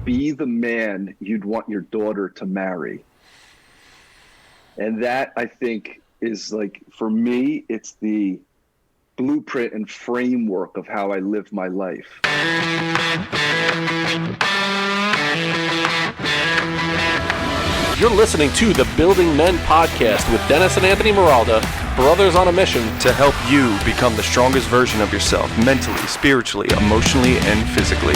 be the man you'd want your daughter to marry. And that, I think, is like, for me, it's the blueprint and framework of how I live my life. You're listening to the Building Men podcast with Dennis and Anthony Morolda, brothers on a mission to help you become the strongest version of yourself, mentally, spiritually, emotionally, and physically.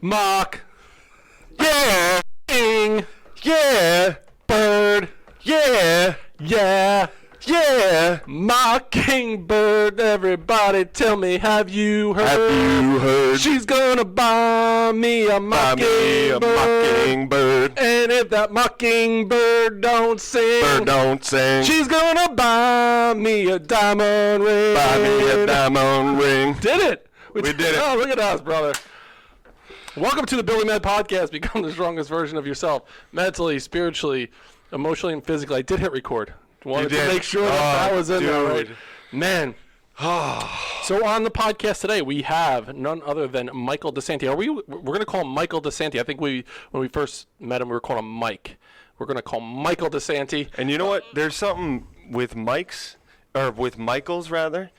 Mock. Yeah. King. Yeah. Bird. Yeah. Yeah. Yeah. Mockingbird, everybody tell me, have you heard? Have you heard? She's gonna buy me a mockingbird. And if that mockingbird don't sing, she's gonna buy me a diamond ring. Buy me a diamond ring. Did it. We did it. Oh, look at us, brother. Welcome to the Building Men podcast. Become the strongest version of yourself, mentally, spiritually, emotionally, and physically. I did hit record. Wanted to make sure that was in there, right? Man. So on the podcast today, we have none other than Michael DeSanti. We're going to call him Michael DeSanti. I think when we first met him, we were calling him Mike. We're going to call him Michael DeSanti. And you know what? There's something with Mike's, or with Michael's rather.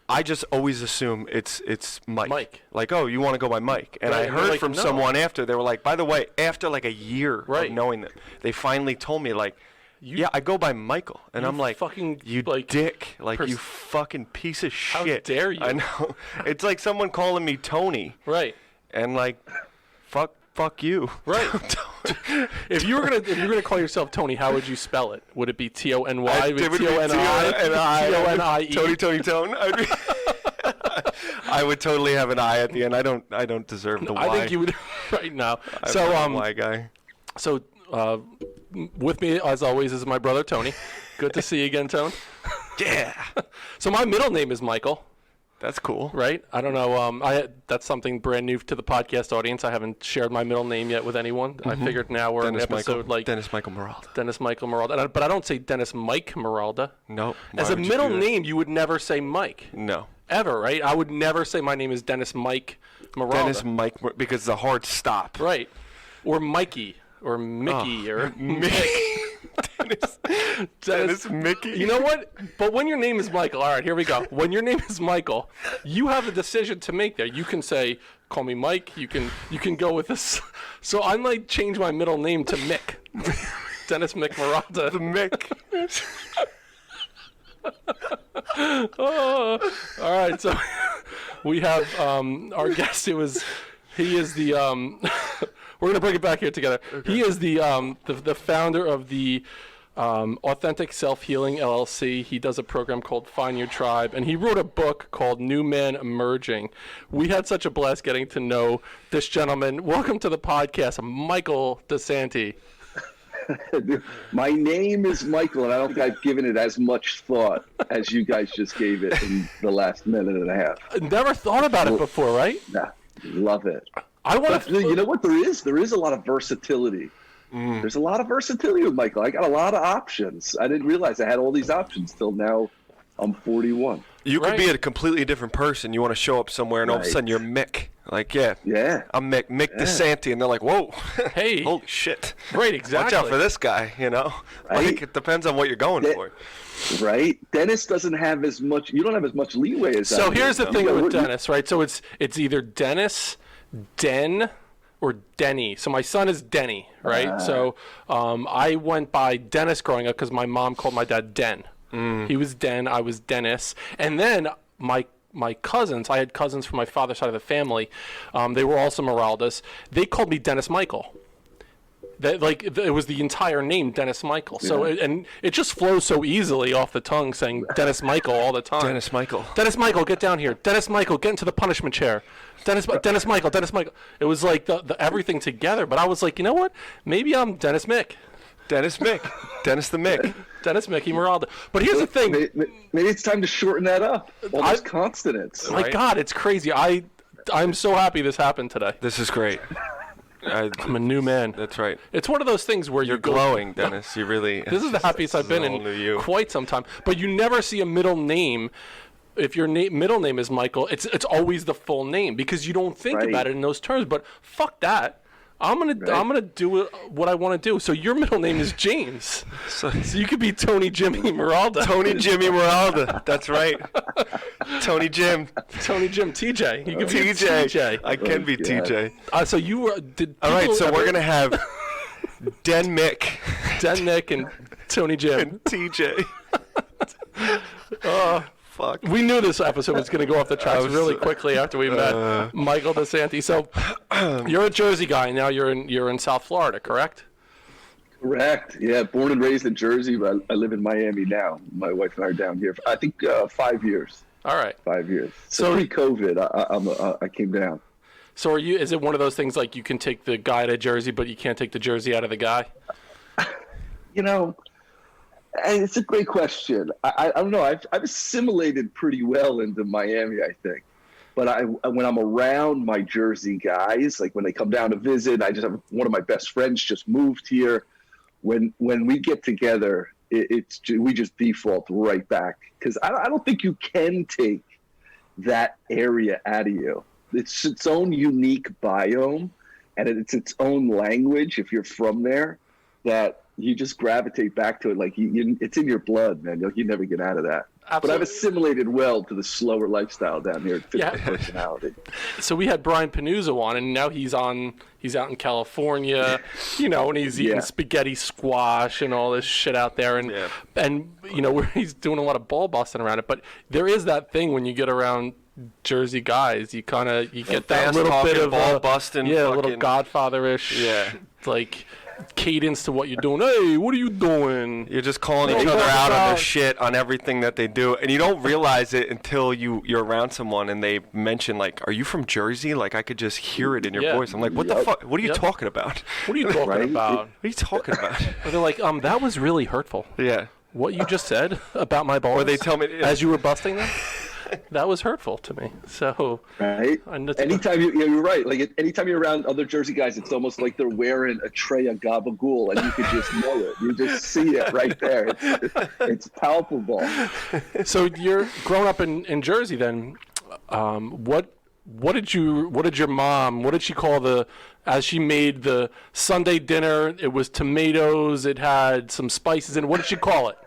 I just always assume it's Mike. Like, oh, you want to go by Mike. And right, I heard from no. someone after, they were like, by the way, after like a year right. of knowing them, they finally told me, like, yeah, I go by Michael. And I'm like, you dick. Like, you fucking piece of shit. How dare you? I know. It's like someone calling me Tony. Right. And like, fuck you. Right. If you were gonna call yourself Tony, how would you spell it? Would it be T-O-N-Y? It would be T-O-N-I-E? Tony. I would totally have an I at the end. I don't deserve the Y. I think you would right now. I'm a Y guy. So with me as always is my brother Tony. Good to see you again, Tone. Yeah. So my middle name is Michael. That's cool. Right? I don't know. That's something brand new to the podcast audience. I haven't shared my middle name yet with anyone. Mm-hmm. I figured now we're in an episode like Dennis Michael Morolda. Dennis Michael Morolda. But I don't say Dennis Mike Morolda. No. As a middle name, you would never say Mike. No. Ever, right? I would never say my name is Dennis Mike Morolda. Dennis Mike, because it's a hard stop. Right. Or Mikey. Or Mickey. Or Mickey. Dennis Mickey. You know what? But when your name is Michael, all right, here we go. When your name is Michael, you have a decision to make there. You can say, call me Mike. You can go with this. So I might change my middle name to Mick. Dennis Mick Morolda. The Mick. Oh, all right, so we have our guest. He is the we're gonna bring it back here together. Okay. He is the founder of the Authentic Self-Healing LLC. He does a program called Find Your Tribe, and he wrote a book called New Man Emerging. We had such a blast getting to know this gentleman. Welcome to the podcast, Michael DeSanti. My name is Michael, and I don't think I've given it as much thought as you guys just gave it in the last minute and a half. Never thought about it before, right? Nah, love it. You know what there is? There is a lot of versatility. There's a lot of versatility with Michael. I got a lot of options. I didn't realize I had all these options till now. I'm 41. You could be a completely different person. You want to show up somewhere, and all of a sudden you're Mick. Like, yeah, I'm Mick DeSanti, and they're like, whoa, hey, holy shit. Right, exactly. Watch out for this guy, you know? Right? Like, it depends on what you're going for. Right? Dennis doesn't have as much, you don't have as much leeway as So here's the thing with Dennis, right? So it's either Dennis, Den, or Denny. So my son is Denny, right? So I went by Dennis growing up because my mom called my dad Den. He was Den, I was Dennis. And then my cousins, I had cousins from my father's side of the family. They were also Moroldas. They called me Dennis Michael. It was the entire name, Dennis Michael. So and it just flows so easily off the tongue, saying Dennis Michael all the time. Dennis Michael, get down here. Dennis Michael, get into the punishment chair. Dennis Michael. It was like the everything together. But I was like, you know what? Maybe I'm Dennis Mick. Dennis the Mick. Dennis Mickey Morolda. But here's the thing. Maybe it's time to shorten that up. All those consonants. My God, it's crazy. I'm so happy this happened today. This is great. I'm a new man. That's right. It's one of those things where you're glowing, Dennis. You really. This is the happiest I've been in quite some time. But you never see a middle name if your middle name is Michael, it's always the full name because you don't think about it in those terms. But fuck that. I'm gonna do what I want to do. So your middle name is James. So you could be Tony Jimmy Morolda. Tony Jimmy Morolda. That's right. Tony Jim. Tony Jim TJ. You could be TJ. I can be TJ. So you were. All right. So we're gonna have Den Mick, and Tony Jim and TJ. Fuck. We knew this episode was going to go off the tracks really quickly after we met Michael DeSanti. So you're a Jersey guy now. You're in South Florida, correct? Correct. Yeah, born and raised in Jersey, but I live in Miami now. My wife and I are down here for, I think 5 years. All right. 5 years. So pre-COVID, I came down. So is it one of those things like you can take the guy to Jersey, but you can't take the Jersey out of the guy? You know, and it's a great question. I don't know. I've assimilated pretty well into Miami, I think. But when I'm around my Jersey guys, like when they come down to visit, I just have one of my best friends just moved here. When we get together, we just default right back because I don't think you can take that area out of you. It's its own unique biome, and it's its own language. If you're from there, that you just gravitate back to it. Like it's in your blood, man. You never get out of that. Absolutely. But I've assimilated well to the slower lifestyle down here. It fits my personality. So we had Brian Panuzzo on, and now he's out in California, and he's eating spaghetti squash and all this shit out there, and where he's doing a lot of ball busting around it. But there is that thing when you get around Jersey guys, you get that little bit of ball busting, a little Godfather-ish, like cadence to what you're doing. Hey, what are you doing? You're just calling each other out on their shit on everything that they do, and you don't realize it until you're around someone and they mention like, "Are you from Jersey?" Like I could just hear it in your voice. I'm like, "What the fuck? What are you talking about? What are you talking about? What are you talking about?" Or they're like, "That was really hurtful." Yeah. What you just said about my balls? Or they tell me as you were busting them. That was hurtful to me. So right. Anytime you're right. Like anytime you're around other Jersey guys, it's almost like they're wearing a tray of gabagool, and you could just know it. You just see it right there. It's palpable. So you're growing up in Jersey, then. What did your mom? What did she call as she made the Sunday dinner? It was tomatoes. It had some spices in it. What did she call it?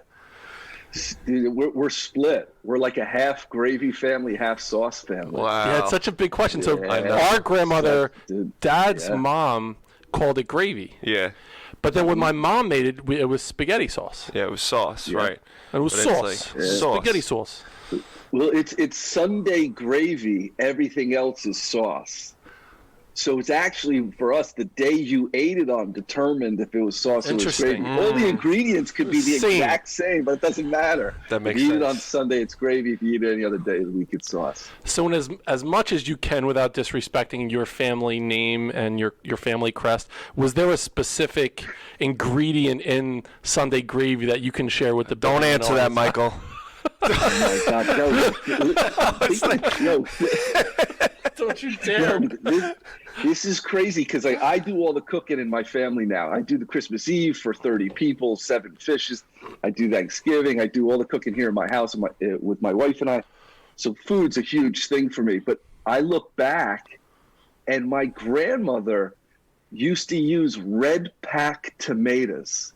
We're split. We're like a half gravy family, half sauce family. Wow. Yeah, it's such a big question. So our grandmother, Dad's mom, called it gravy. Yeah. But then when my mom made it, it was spaghetti sauce. Yeah, it was sauce, right. And it was sauce. Spaghetti sauce. Well, it's Sunday gravy. Everything else is sauce. So it's actually, for us, the day you ate it on determined if it was sauce or was gravy. All the ingredients could be the exact same, but it doesn't matter. That makes sense. If you eat it on Sunday, it's gravy. If you eat it any other day of the week, it's sauce. So as much as you can without disrespecting your family name and your family crest, was there a specific ingredient in Sunday gravy that you can share with the Don't answer that, Michael. Oh, my God. No. Don't you dare. This is crazy because I do all the cooking in my family now. I do the Christmas Eve for 30 people, 7 fishes. I do Thanksgiving. I do all the cooking here in my house with my wife and I. So food's a huge thing for me. But I look back, and my grandmother used to use red pack tomatoes.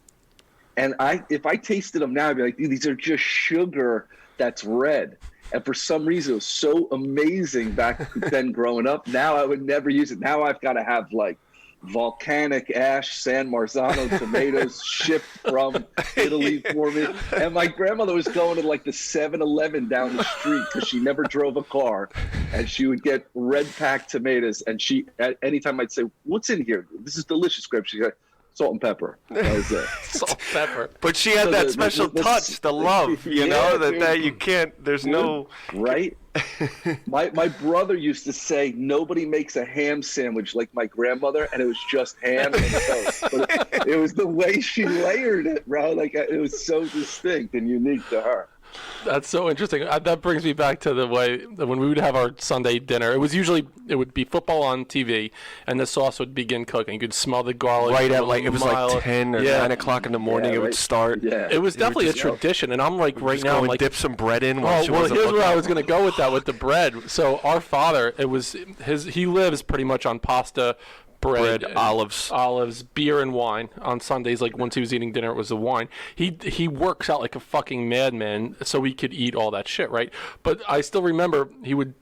And if I tasted them now, I'd be like, these are just sugar that's red. And for some reason, it was so amazing back then growing up. Now I would never use it. Now I've got to have like volcanic ash San Marzano tomatoes shipped from Italy for me. And my grandmother was going to like the 7-Eleven down the street because she never drove a car. And she would get red packed tomatoes. And anytime I'd say, "What's in here? This is delicious, Grandma," she'd go, "Salt and pepper." That was it. Salt and pepper. But she had that special touch, the love, that you can't, there's no... Right? My brother used to say, nobody makes a ham sandwich like my grandmother, and it was just ham and toast. But it was the way she layered it, bro. Like, it was so distinct and unique to her. That's so interesting. That brings me back to the way that when we would have our Sunday dinner, it would be football on TV, and the sauce would begin cooking. You could smell the garlic. Right at like, it was like 10 or 9 o'clock in the morning, it would start. Yeah. It was definitely a tradition, and I'm like, right now, I'm like, dip some bread in. Well, here's where I was going to go with that, with the bread. So our father, he lives pretty much on pasta, bread, olives, beer, and wine on Sundays. Like once he was eating dinner, it was the wine. He works out like a fucking madman so he could eat all that shit, right? But I still remember he would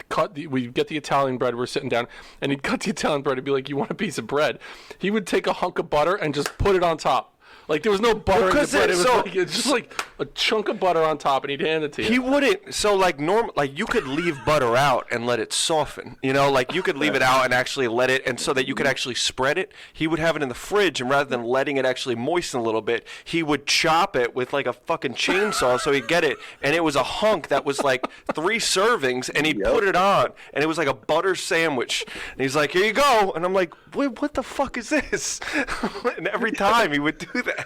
we'd get the Italian bread. We're sitting down, and he'd cut the Italian bread and be like, "You want a piece of bread?" He would take a hunk of butter and just put it on top. Like there was no butter in the bread. It was just like a chunk of butter on top, and he'd hand it to you. He wouldn't. So like like you could leave butter out and let it soften. You know, like you could leave it out and actually let it, and so that you could actually spread it. He would have it in the fridge, and rather than letting it actually moisten a little bit, he would chop it with like a fucking chainsaw, so he'd get it, and it was a hunk that was like 3 servings, and he'd put it on, and it was like a butter sandwich. And he's like, "Here you go," and I'm like, "Wait, what the fuck is this?" And every time he would do that.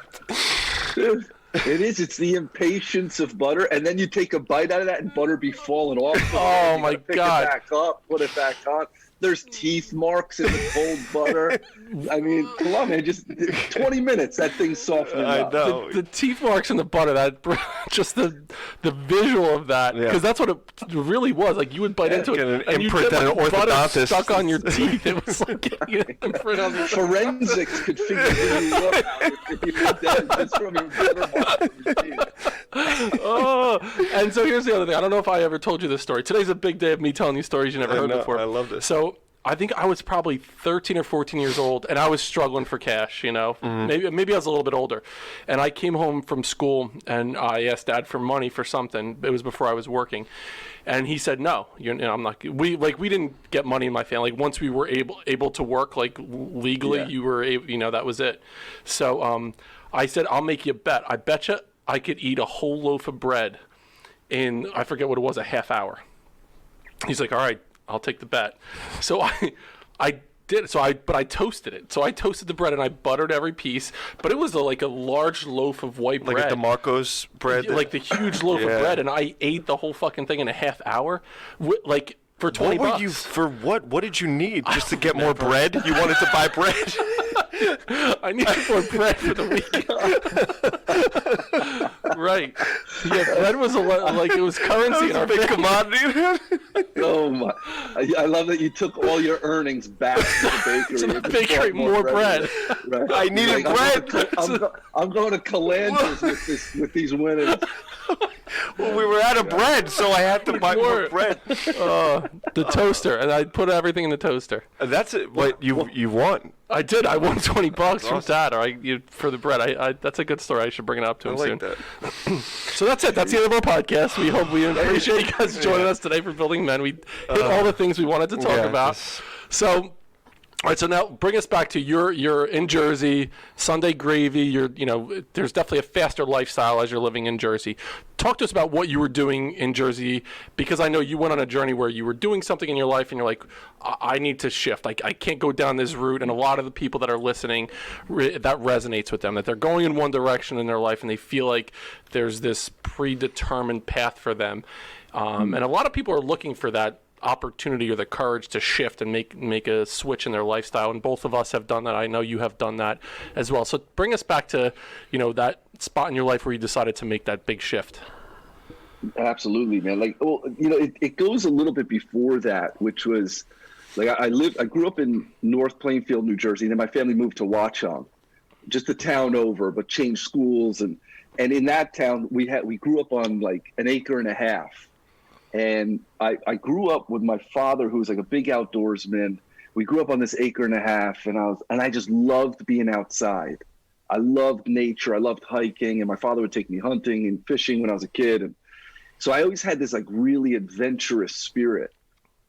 Dude, it's the impatience of butter, and then you take a bite out of that and butter be falling off. Oh my God. Pick it back up, put it back on. There's teeth marks in the cold butter. I mean, come on, man, just 20 minutes, that thing's softening up. I know. The teeth marks in the butter, that just the visual of that, because that's what it really was. Like you would bite into it, and you get like butter stuck on your teeth. It was like imprint on the forensics could figure you out if you were dead just from your butter marks on your teeth. Oh, and so here's the other thing. I don't know if I ever told you this story. Today's a big day of me telling you stories you never heard before. I love this. So I think I was probably 13 or 14 years old, and I was struggling for cash, you know. Maybe I was a little bit older. And I came home from school, and I asked Dad for money for something. It was before I was working. And he said, no, I'm not. We didn't get money in my family. Like, once we were able to work, like, legally, you were able, that was it. So I said, I'll make you a bet. I bet you I could eat a whole loaf of bread in, I forget what it was, a half hour. He's like, all right, I'll take the bet. So I did it. But I toasted it. So I toasted the bread and I buttered every piece. But it was like a large loaf of white bread. Like a DeMarco's bread? Like the huge loaf of bread. And I ate the whole fucking thing in a half hour. Like for $20. What were you, for what? What did you need? Just to get more bread? You wanted to buy bread? I needed more bread for the week. Right. Yeah, bread was like it was currency in our big commodity. Oh my! I love that you took all your earnings back to the bakery. To the bakery, more bread. Right. I needed bread. I'm going to Calandras with these winnings. Well, we were out of bread, so I had to buy more bread. The toaster, and I put everything in the toaster. That's it. What you won? I did. I won $20 from Dad, for the bread. That's a good story. I should bring it up to him soon. That. So that's it. That's the end of our podcast. We hope we appreciate you guys joining us today for Building Men. We hit all the things we wanted to talk about. So. All right, so now bring us back to you're in Jersey, Sunday gravy. There's definitely a faster lifestyle as you're living in Jersey. Talk to us about what you were doing in Jersey, because I know you went on a journey where you were doing something in your life and you're like, I need to shift. I can't go down this route. And a lot of the people that are listening, that resonates with them, that they're going in one direction in their life and they feel like there's this predetermined path for them. And a lot of people are looking for that opportunity or the courage to shift and make a switch in their lifestyle, and both of us have done that. I know you have done that as well. So bring us back to that spot in your life where you decided to make that big shift. Absolutely, man. It goes a little bit before that, which was like I grew up in North Plainfield, New Jersey, and then my family moved to Watchung, just a town over, but changed schools, and in that town we grew up on like an acre and a half. And I grew up with my father, who was like a big outdoorsman. We grew up on this acre and a half, and I just loved being outside. I loved nature. I loved hiking, and my father would take me hunting and fishing when I was a kid. And so I always had this like really adventurous spirit,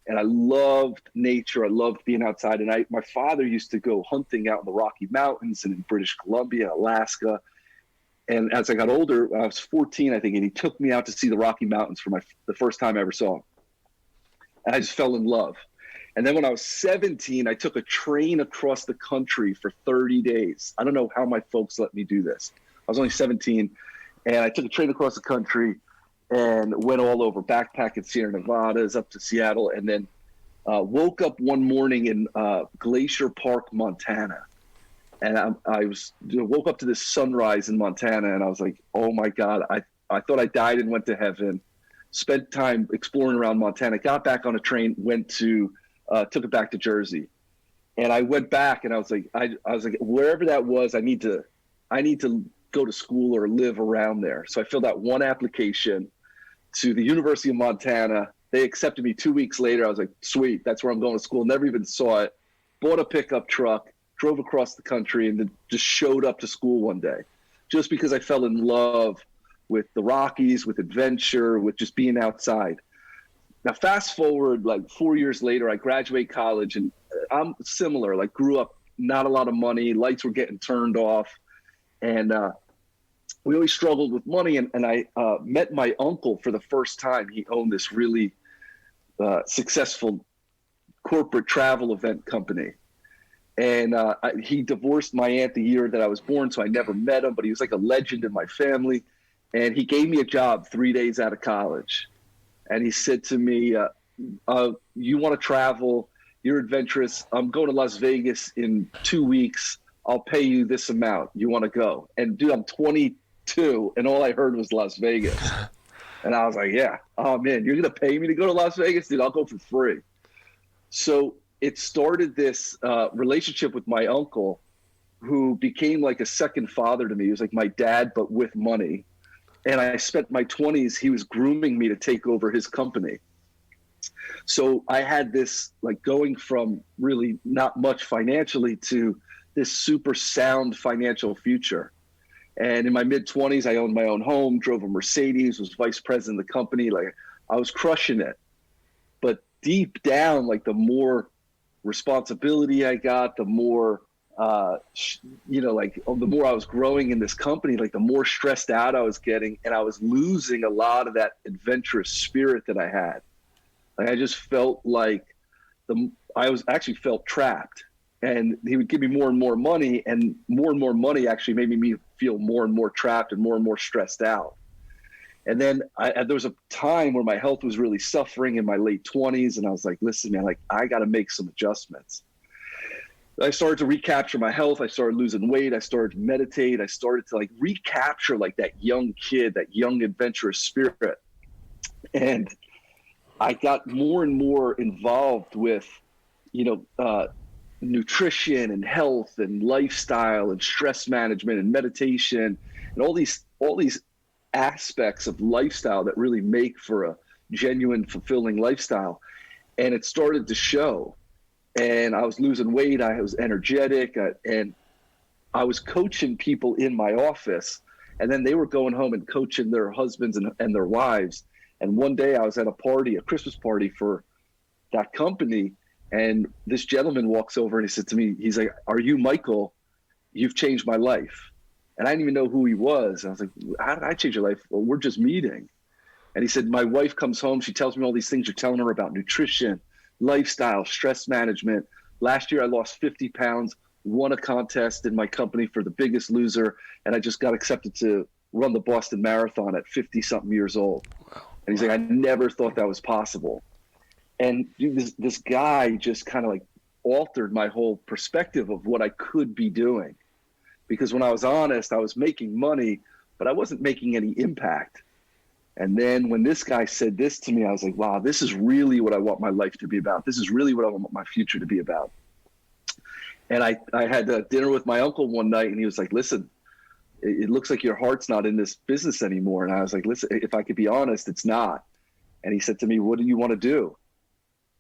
and I loved nature. I loved being outside. And my father used to go hunting out in the Rocky Mountains and in British Columbia, Alaska. And as I got older, I was 14, I think, and he took me out to see the Rocky Mountains for the first time I ever saw them. And I just fell in love. And then when I was 17, I took a train across the country for 30 days. I don't know how my folks let me do this. I was only 17, and I took a train across the country, and went all over, backpacking Sierra Nevadas up to Seattle, and then woke up one morning in Glacier Park, Montana. And I woke up to this sunrise in Montana, and I was like, oh my God, I thought I died and went to heaven. Spent time exploring around Montana, got back on a train, took it back to Jersey. And I went back, and I was like, wherever that was, I need to go to school or live around there. So I filled out one application to the University of Montana. They accepted me 2 weeks later. I was like, sweet, that's where I'm going to school. Never even saw it. Bought a pickup truck, drove across the country, and then just showed up to school one day, just because I fell in love with the Rockies, with adventure, with just being outside. Now, fast forward like 4 years later, I graduate college, and I'm similar, like grew up, not a lot of money, lights were getting turned off. And we always struggled with money. And I met my uncle for the first time. He owned this really successful corporate travel event company. And he divorced my aunt the year that I was born, so I never met him, but he was like a legend in my family. And he gave me a job 3 days out of college. And he said to me, you want to travel, you're adventurous, I'm going to Las Vegas in 2 weeks, I'll pay you this amount, you want to go? And dude, I'm 22, and all I heard was Las Vegas. And I was like, yeah, oh man, you're going to pay me to go to Las Vegas? Dude, I'll go for free. So it started this relationship with my uncle, who became like a second father to me. He was like my dad, but with money. And I spent my 20s, he was grooming me to take over his company. So I had this, like, going from really not much financially to this super sound financial future. And in my mid-20s, I owned my own home, drove a Mercedes, was vice president of the company. Like, I was crushing it. But deep down, like, the more responsibility I got, the more the more I was growing in this company, like the more stressed out I was getting, and I was losing a lot of that adventurous spirit that I had. Like, I just felt like I felt trapped, and he would give me more and more money actually made me feel more and more trapped and more stressed out. And then there was a time where my health was really suffering in my late 20s, and I was like, listen, man, like, I got to make some adjustments. I started to recapture my health. I started losing weight. I started to meditate. I started to, like, recapture, like, that young kid, that young adventurous spirit. And I got more and more involved with, nutrition and health and lifestyle and stress management and meditation and all these aspects of lifestyle that really make for a genuine, fulfilling lifestyle. And it started to show. And I was losing weight. I was energetic, and I was coaching people in my office, and then they were going home and coaching their husbands and their wives. And one day I was at a Christmas party for that company, and this gentleman walks over and he said to me, he's like, "Are you Michael? You've changed my life." And I didn't even know who he was. I was like, "How did I change your life?" "Well, we're just meeting." And he said, "My wife comes home. She tells me all these things you're telling her about nutrition, lifestyle, stress management. Last year I lost 50 pounds, won a contest in my company for the Biggest Loser, and I just got accepted to run the Boston Marathon at 50-something years old." Wow. And he's like, "I never thought that was possible." And dude, this guy just kind of like altered my whole perspective of what I could be doing. Because when I was honest, I was making money, but I wasn't making any impact. And then when this guy said this to me, I was like, wow, this is really what I want my life to be about. This is really what I want my future to be about. And I had dinner with my uncle one night, and he was like, "Listen, it looks like your heart's not in this business anymore." And I was like, "Listen, if I could be honest, it's not." And he said to me, "What do you want to do?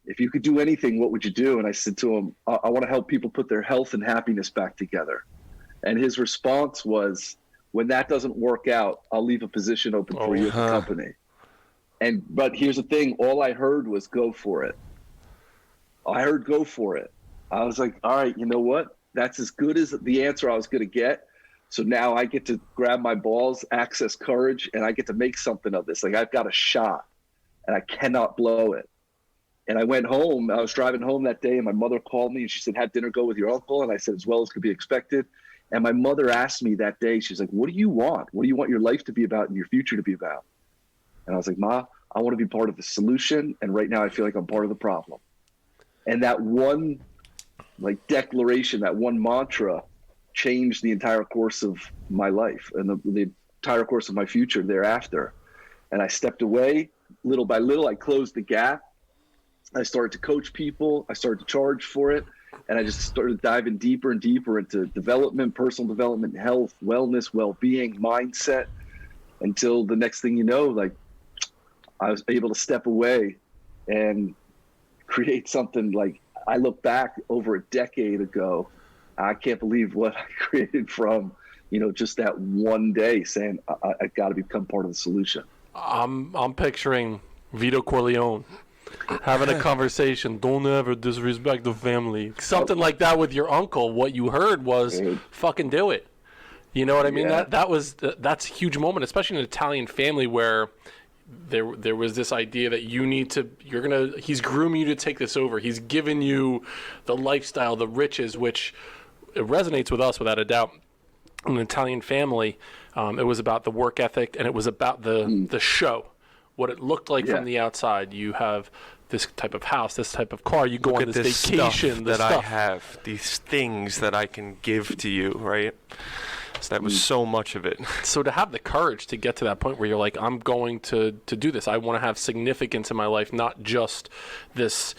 If you could do anything, what would you do?" And I said to him, I want to help people put their health and happiness back together. And his response was, "When that doesn't work out, I'll leave a position open for you at the company." But here's the thing. All I heard was "go for it." I heard "go for it." I was like, all right, you know what? That's as good as the answer I was going to get. So now I get to grab my balls, access courage, and I get to make something of this. Like, I've got a shot, and I cannot blow it. And I went home. I was driving home that day, and my mother called me, and she said, "Had dinner go with your uncle?" And I said, "As well as could be expected." And my mother asked me that day, she's like, "What do you want? What do you want your life to be about and your future to be about?" And I was like, Ma, I want to be part of the solution. And right now I feel like I'm part of the problem. And that one like declaration, that one mantra changed the entire course of my life and the entire course of my future thereafter. And I stepped away little by little. I closed the gap. I started to coach people. I started to charge for it. And I just started diving deeper and deeper into development, personal development, health, wellness, well-being, mindset, until the next thing you know, like I was able to step away and create something. Like I look back over a decade ago, I can't believe what I created from, just that one day saying I got to become part of the solution. I'm picturing Vito Corleone having a conversation. Don't ever disrespect the family. Something like that with your uncle. What you heard was, fucking do it. You know what I mean? Yeah. That's a huge moment, especially in an Italian family where there was this idea that he's grooming you to take this over. He's giving you the lifestyle, the riches, which it resonates with us without a doubt. In an Italian family, it was about the work ethic, and it was about the show, what it looked like from the outside. You have this type of house, this type of car. You go on this vacation. I have these things that I can give to you, right? So that was so much of it. So to have the courage to get to that point where you're like, I'm going to do this. I want to have significance in my life, not just this,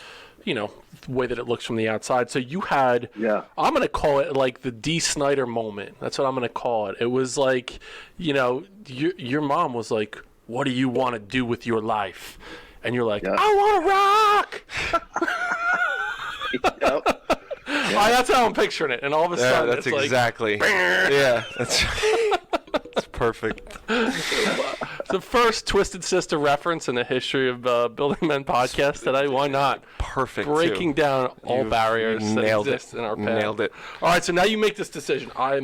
way that it looks from the outside. So you had, I'm going to call it like the D. Snyder moment. That's what I'm going to call it. It was like, your mom was like, what do you want to do with your life? And you're like, I want to rock. That's how I'm picturing it. And all of a sudden, that's it's exactly. Like, that's perfect. The first Twisted Sister reference in the history of Building Men podcast today. Why not? Perfect. Breaking down all barriers that exist in our path. Nailed it. All right, so now you make this decision. I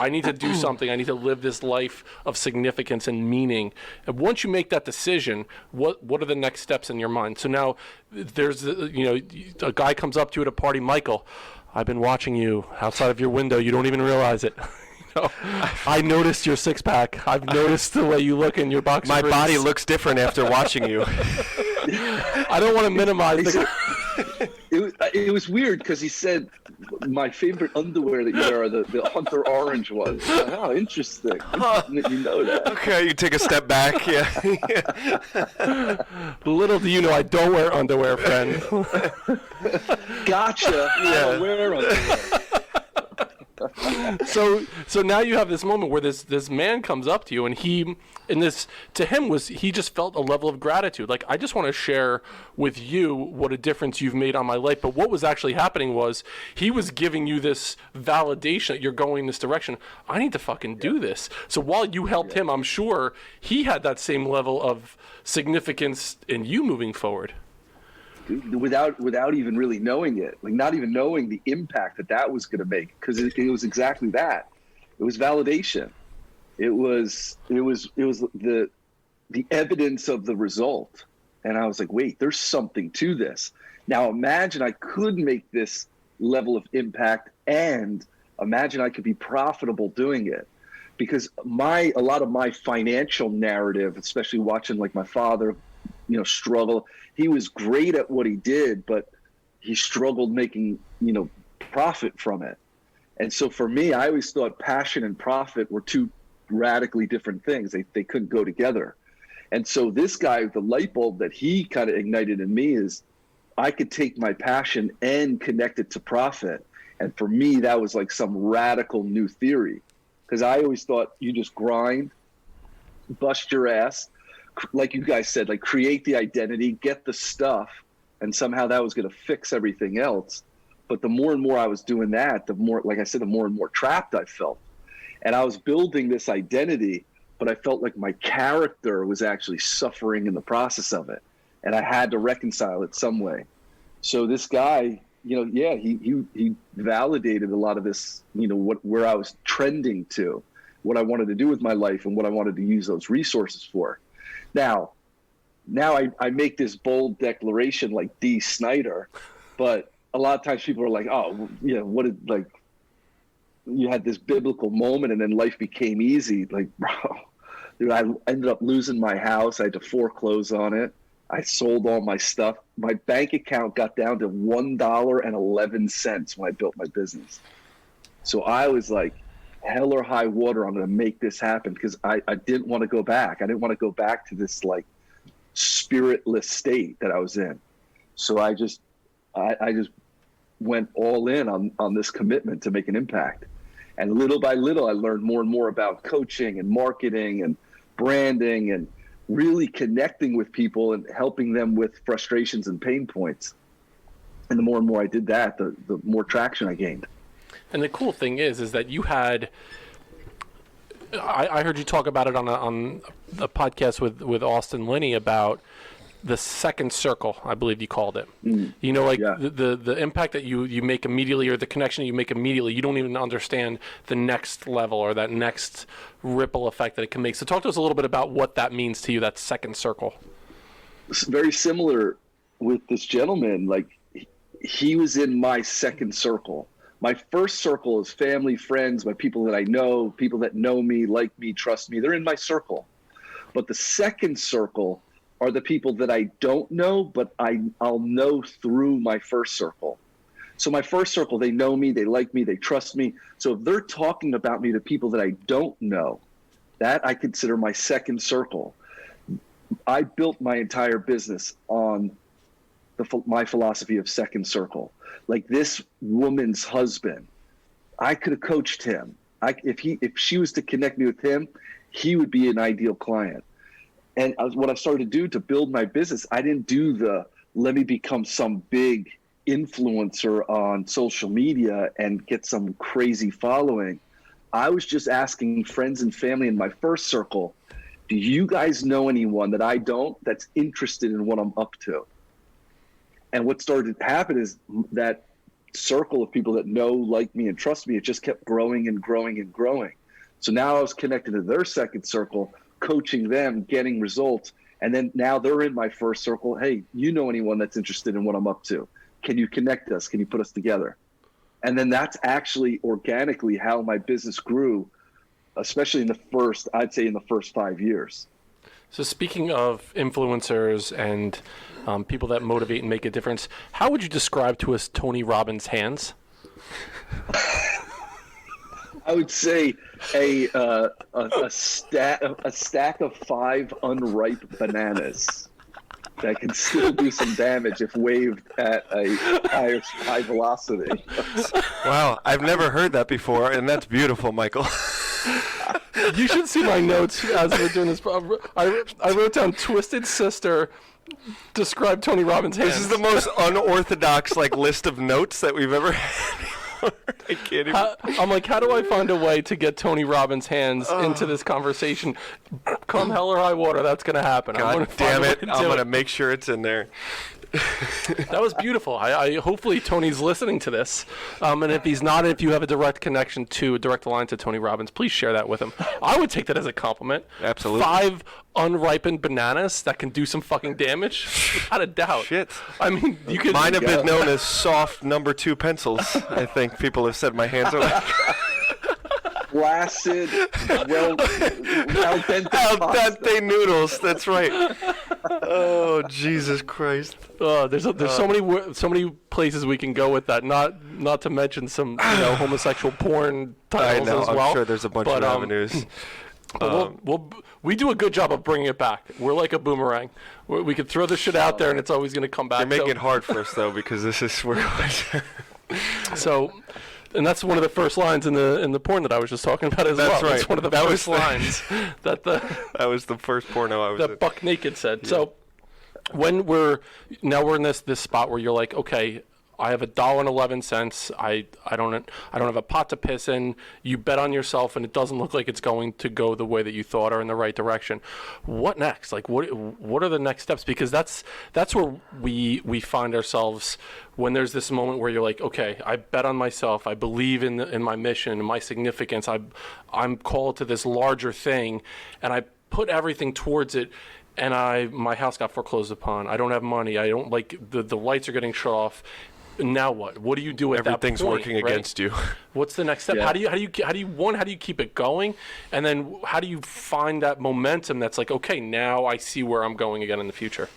need to do something. I need to live this life of significance and meaning. And once you make that decision, what are the next steps in your mind? So now there's a guy comes up to you at a party, Michael. I've been watching you outside of your window. You don't even realize it. I noticed your six-pack. I've noticed the way you look in your boxer briefs. My body looks different after watching you. I don't want to minimize it was weird because he said my favorite underwear that you wear are the Hunter Orange ones. Oh, interesting. You know that. Okay, you take a step back. Yeah. Little do you know, I don't wear underwear, friend. Gotcha. I don't wear underwear. So now you have this moment where this man comes up to you, and he just felt a level of gratitude. Like, I just want to share with you what a difference you've made on my life. But what was actually happening was he was giving you this validation that you're going this direction. I need to fucking do this. So while you helped him, I'm sure he had that same level of significance in you moving forward. Without even really knowing it, like not even knowing the impact that was going to make, because it was exactly that. It was validation. It was the evidence of the result. And I was like, wait, there's something to this. Now imagine I could make this level of impact, and imagine I could be profitable doing it. Because a lot of my financial narrative, especially watching like my father, struggle. He was great at what he did, but he struggled making, profit from it. And so for me, I always thought passion and profit were two radically different things. They couldn't go together. And so this guy, the light bulb that he kind of ignited in me is I could take my passion and connect it to profit. And for me, that was like some radical new theory, because I always thought you just grind, bust your ass, like you guys said, like create the identity, get the stuff, and somehow that was going to fix everything else. But the more and more I was doing that, the more, like I said, the more and more trapped I felt. And I was building this identity, but I felt like my character was actually suffering in the process of it. And I had to reconcile it some way. So this guy, he validated a lot of this, where I was trending to, what I wanted to do with my life and what I wanted to use those resources for. Now I make this bold declaration like D. Snyder, but a lot of times people are like, oh, you had this biblical moment and then life became easy. Like, bro, Dude, I ended up losing my house. I had to foreclose on it. I sold all my stuff. My bank account got down to $1.11 when I built my business. So I was like, hell or high water, I'm going to make this happen, because I didn't want to go back. I didn't want to go back to this like spiritless state that I was in. So I just went all in on this commitment to make an impact. And little by little, I learned more and more about coaching and marketing and branding and really connecting with people and helping them with frustrations and pain points. And the more and more I did that, the more traction I gained. And the cool thing is that you had, I heard you talk about it on a podcast with Austin Linney about the second circle, I believe you called it. You know, like the impact that you make immediately, or the connection that you make immediately, you don't even understand the next level or that next ripple effect that it can make. So talk to us a little bit about what that means to you, that second circle. It's very similar with this gentleman. Like, he was in my second circle. My first circle is family, friends, my people that I know, people that know me, like me, trust me. They're in my circle. But the second circle are the people that I don't know, but I'll know through my first circle. So my first circle, they know me, they like me, they trust me. So if they're talking about me to people that I don't know, that I consider my second circle. I built my entire business on my philosophy of second circle. Like, this woman's husband, I could have coached him. If she was to connect me with him, he would be an ideal client. And what I started to do to build my business, I didn't do let me become some big influencer on social media and get some crazy following. I was just asking friends and family in my first circle, do you guys know anyone that I don't that's interested in what I'm up to? And what started to happen is that circle of people that know, like me, and trust me, it just kept growing and growing and growing. So now I was connected to their second circle, coaching them, getting results. And then now they're in my first circle. Hey, you know anyone that's interested in what I'm up to? Can you connect us? Can you put us together? And then that's actually organically how my business grew, especially I'd say in the first 5 years. So speaking of influencers and people that motivate and make a difference, how would you describe to us Tony Robbins' hands? I would say a stack of 5 unripe bananas that can still do some damage if waved at a high velocity. Wow, I've never heard that before, and that's beautiful, Michael. You should see my notes as we're doing this. I wrote down "Twisted Sister." Describe Tony Robbins' hands. This is the most unorthodox list of notes that we've ever had. I can't even. I'm like, how do I find a way to get Tony Robbins' hands into this conversation? Come hell or high water, that's going to happen. God damn it! I'm going to make sure it's in there. That was beautiful. I hopefully Tony's listening to this, and if he's not, if you have a direct line to Tony Robbins, please share that with him. I would take that as a compliment. Absolutely. 5 unripened bananas that can do some fucking damage, without a doubt. Shit. I mean, you could. Mine have been known as soft number 2 pencils. I think people have said my hands are like flaccid, al dente noodles. That's right. Oh, Jesus Christ. There's so many places we can go with that. Not to mention some homosexual porn titles as well. I'm sure there's a bunch of avenues. We do a good job of bringing it back. We're like a boomerang. We can throw this shit out there and it's always going to come back. They're making it hard for us though, because this is where. So. And that's one of the first lines in the porn that I was just talking about as well. That's right. It's one of the first lines that was the first porno I was in. That Buck Naked said. Yeah. So when we're in this spot where you're like, okay, I have $1.11. I don't have a pot to piss in. You bet on yourself, and it doesn't look like it's going to go the way that you thought or in the right direction. What next? Like, what are the next steps? Because that's where we find ourselves when there's this moment where you're like, okay, I bet on myself. I believe in my mission and my significance. I'm called to this larger thing, and I put everything towards it. And my house got foreclosed upon. I don't have money. I don't the lights are getting shut off. now what? What do you do at that point? Everything's working against you. What's the next step? Yeah. How do you keep it going? And then how do you find that momentum that's like, okay, now I see where I'm going again in the future?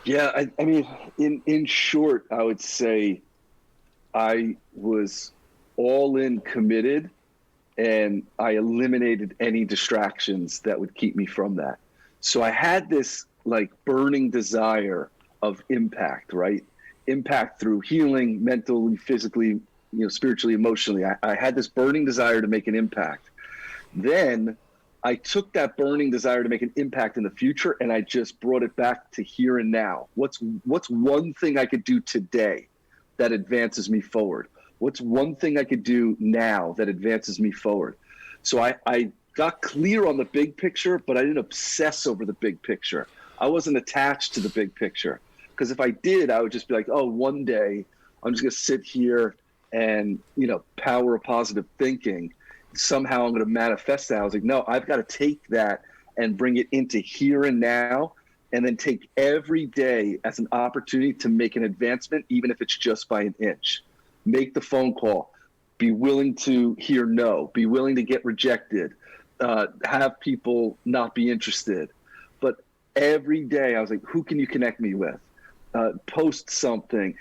Yeah, I mean, in short, I would say I was all in committed, and I eliminated any distractions that would keep me from that. So I had this like burning desire of impact, right? Impact through healing, mentally, physically, spiritually, emotionally. I had this burning desire to make an impact. Then I took that burning desire to make an impact in the future, and I just brought it back to here and now. What's one thing I could do today that advances me forward? What's one thing I could do now that advances me forward? So I got clear on the big picture, but I didn't obsess over the big picture. I wasn't attached to the big picture, because if I did, I would just be like, oh, one day I'm just going to sit here and, power of positive thinking. Somehow I'm going to manifest that. I was like, no, I've got to take that and bring it into here and now, and then take every day as an opportunity to make an advancement, even if it's just by an inch. Make the phone call. Be willing to hear no. Be willing to get rejected. Have people not be interested. But every day I was like, who can you connect me with? Post something,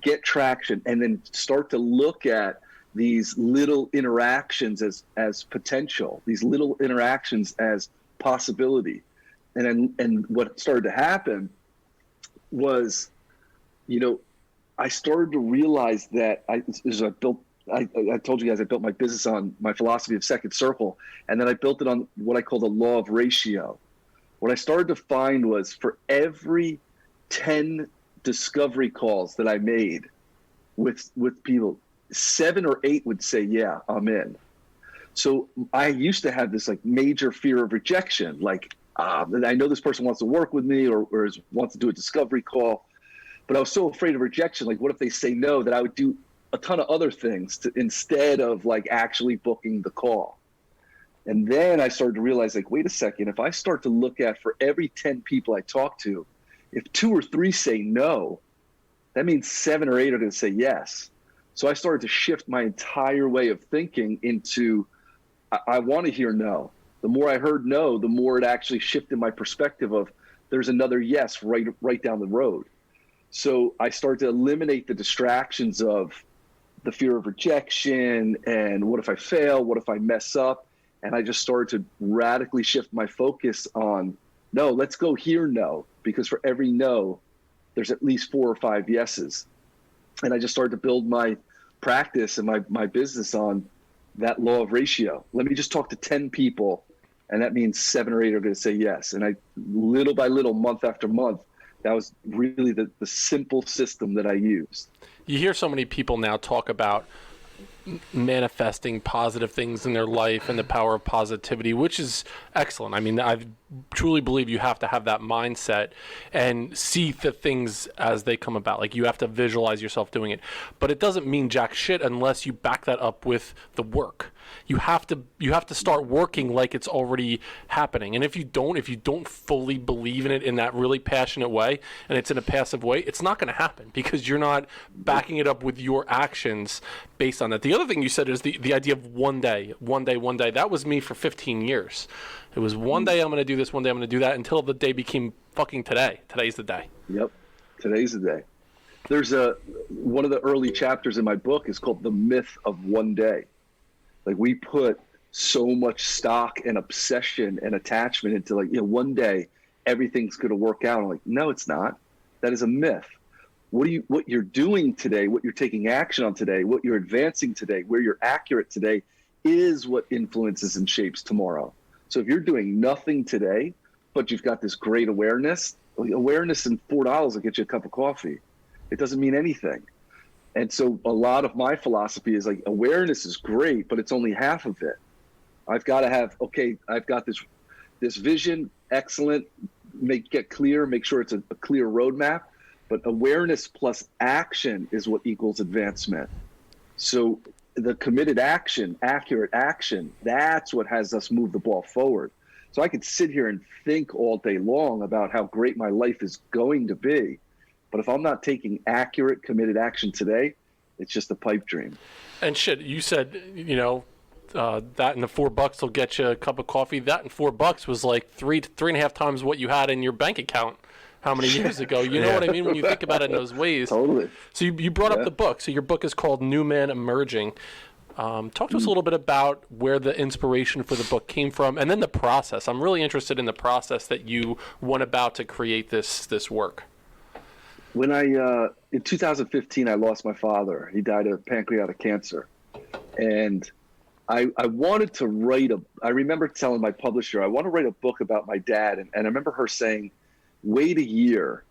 get traction, and then start to look at these little interactions as potential, these little interactions as possibility. And what started to happen was, I started to realize that I told you guys I built my business on my philosophy of second circle, and then I built it on what I call the law of ratio. What I started to find was, for every 10 discovery calls that I made with people, 7 or 8 would say, yeah, I'm in. So I used to have this like major fear of rejection. Like, I know this person wants to work with me or wants to do a discovery call, but I was so afraid of rejection. Like, what if they say no, that I would do a ton of other things instead of like actually booking the call. And then I started to realize, like, wait a second, if I start to look at, for every 10 people I talk to, if 2 or 3 say no, that means 7 or 8 are going to say yes. So I started to shift my entire way of thinking into, I want to hear no. The more I heard no, the more it actually shifted my perspective of, there's another yes right down the road. So I started to eliminate the distractions of the fear of rejection and what if I fail, what if I mess up? And I just started to radically shift my focus on, no, let's go hear no, because for every no, there's at least 4 or 5 yeses. And I just started to build my practice and my business on that law of ratio. Let me just talk to 10 people, and that means 7 or 8 are going to say yes. And I, little by little, month after month, that was really the simple system that I used. You hear so many people now talk about manifesting positive things in their life and the power of positivity, which is excellent. I mean, I truly believe you have to have that mindset and see the things as they come about. Like, you have to visualize yourself doing it, but it doesn't mean jack shit unless you back that up with the work. You have to start working like it's already happening. And if you don't fully believe in it in that really passionate way, and it's in a passive way, it's not going to happen, because you're not backing it up with your actions based on that. The other thing you said is the idea of one day. That was me for 15 years. It was one day I'm going to do this, one day I'm going to do that, until the day became fucking today. Today's the day. Yep. Today's the day. There's one of the early chapters in my book is called The Myth of One Day. Like, we put so much stock and obsession and attachment into, like, one day everything's going to work out. I'm like, no, it's not. That is a myth. What you're doing today, what you're taking action on today, what you're advancing today, where you're accurate today, is what influences and shapes tomorrow. So if you're doing nothing today, but you've got this great awareness and $4 will get you a cup of coffee. It doesn't mean anything. And so a lot of my philosophy is, like, awareness is great, but it's only half of it. I've got to have, I've got this vision, excellent, get clear, make sure it's a clear roadmap. But awareness plus action is what equals advancement. So the committed action, accurate action, that's what has us move the ball forward. So I could sit here and think all day long about how great my life is going to be. But if I'm not taking accurate, committed action today, it's just a pipe dream. And shit, you said, you know, that and the $4 will get you a cup of coffee. That and $4 was like 3.5 times what you had in your bank account how many years ago. You know what I mean? When you think about it in those ways. Totally. So you brought up the book. So your book is called New Man Emerging. Talk to us a little bit about where the inspiration for the book came from, and then the process. I'm really interested in the process that you went about to create this work. When in 2015, I lost my father. He died of pancreatic cancer. And I wanted to write I remember telling my publisher, I want to write a book about my dad. And I remember her saying, wait a year,